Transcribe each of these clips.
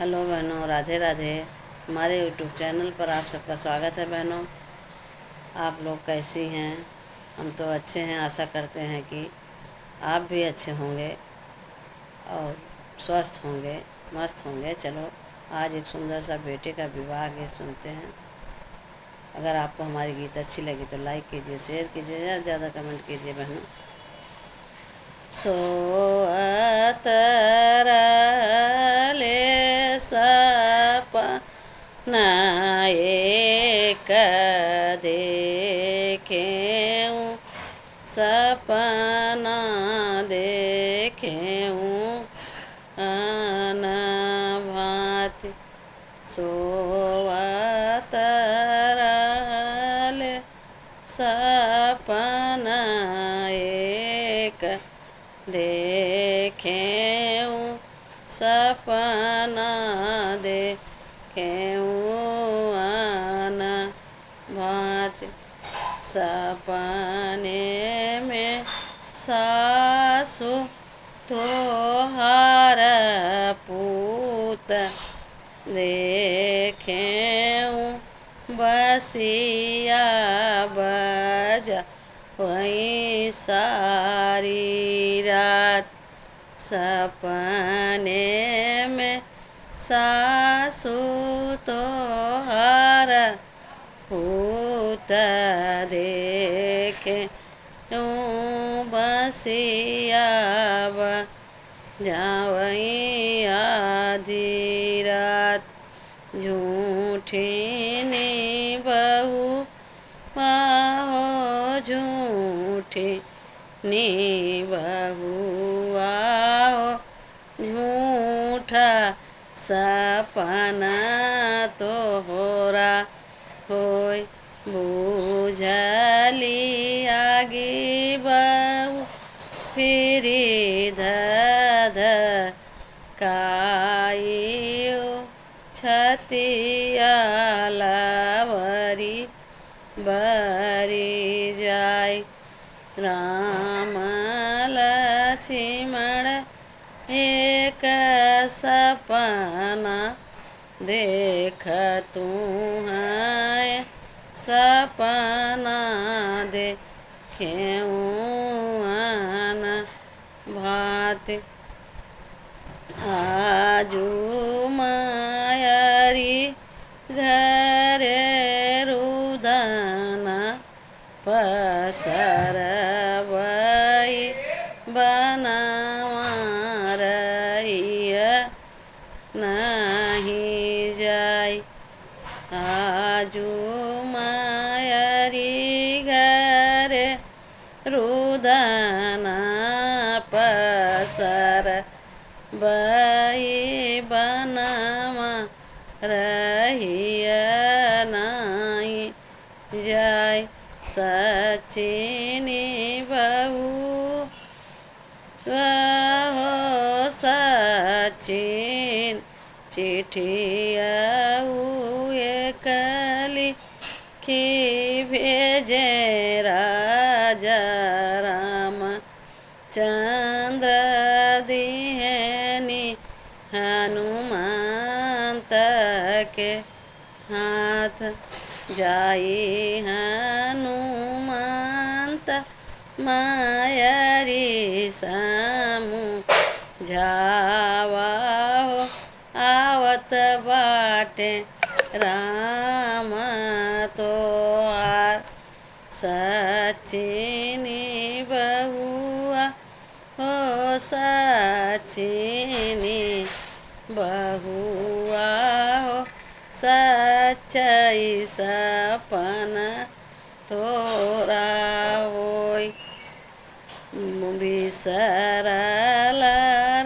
Hello बहनों, राधे राधे। हमारे YouTube channel पर आप सबका स्वागत है। बहनों, आप लोग कैसी हैं? हम तो अच्छे हैं। आशा करते हैं कि आप भी अच्छे होंगे और स्वस्थ होंगे, मस्त होंगे। चलो, आज एक सुंदर सा बेटे का विवाह गीत सुनते हैं। अगर आपको हमारी गीत अच्छी लगी तो लाइक कीजिए, शेयर कीजिए, ज़्यादा से ज़्यादा कमेंट कीजिए। बहनों, सोअत रले सपना एक देखेऊँ, सपना देखेऊँ अन भांति। सोअत रले सपना एक देखेऊँ, सपना देखेऊँ अन भांति। सपने में सासु तोहार पूत देखेऊँ, बसिया बजा वहीं सारी रात। सपने में सासु तोहार पूत देखेऊँ, बसिया बजा वहीं आधी रात। झूठीनी बहू आहो, झूठीनी बहू आओ, झूठा सपना तोहरा होय। बुझली आगी बहू फिरी धधकाइयो, छतिया लावरी बरी जाय। राम लक्ष्मण एक सपना देखतू हैं, सपना देखेऊँ अन भांति। आजू मायारी घरे रुदना पसरवई, बनवा रहिया नहीं जाय। आजू मायारी घरे रुदना पसरवई, बनवा रहिया नहीं जाय। सचिनी बहू आहो, सचिन चिठिया एकली की भेजे राजा राम चंद्र दिहनी हनुमंत के हाथ। जाई हनुमंत मायारी समझावा हो, आवत बाटे राम तोहार। सचिनी बहुआ हो, सचिनी बहुआ हो, सच्चाई सपना तोरा होय। बिसरल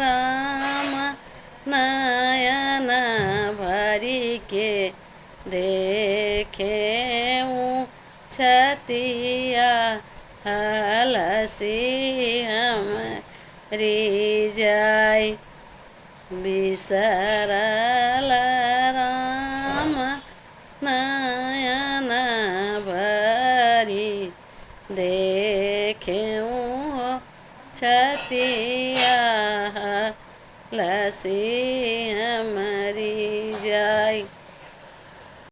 राम नयन भरी के देखेऊँ, छतिया हलसी हमरी जाय। बिसरल राम नयन भरी देखेऊँ, छतिया लस्सी हमारी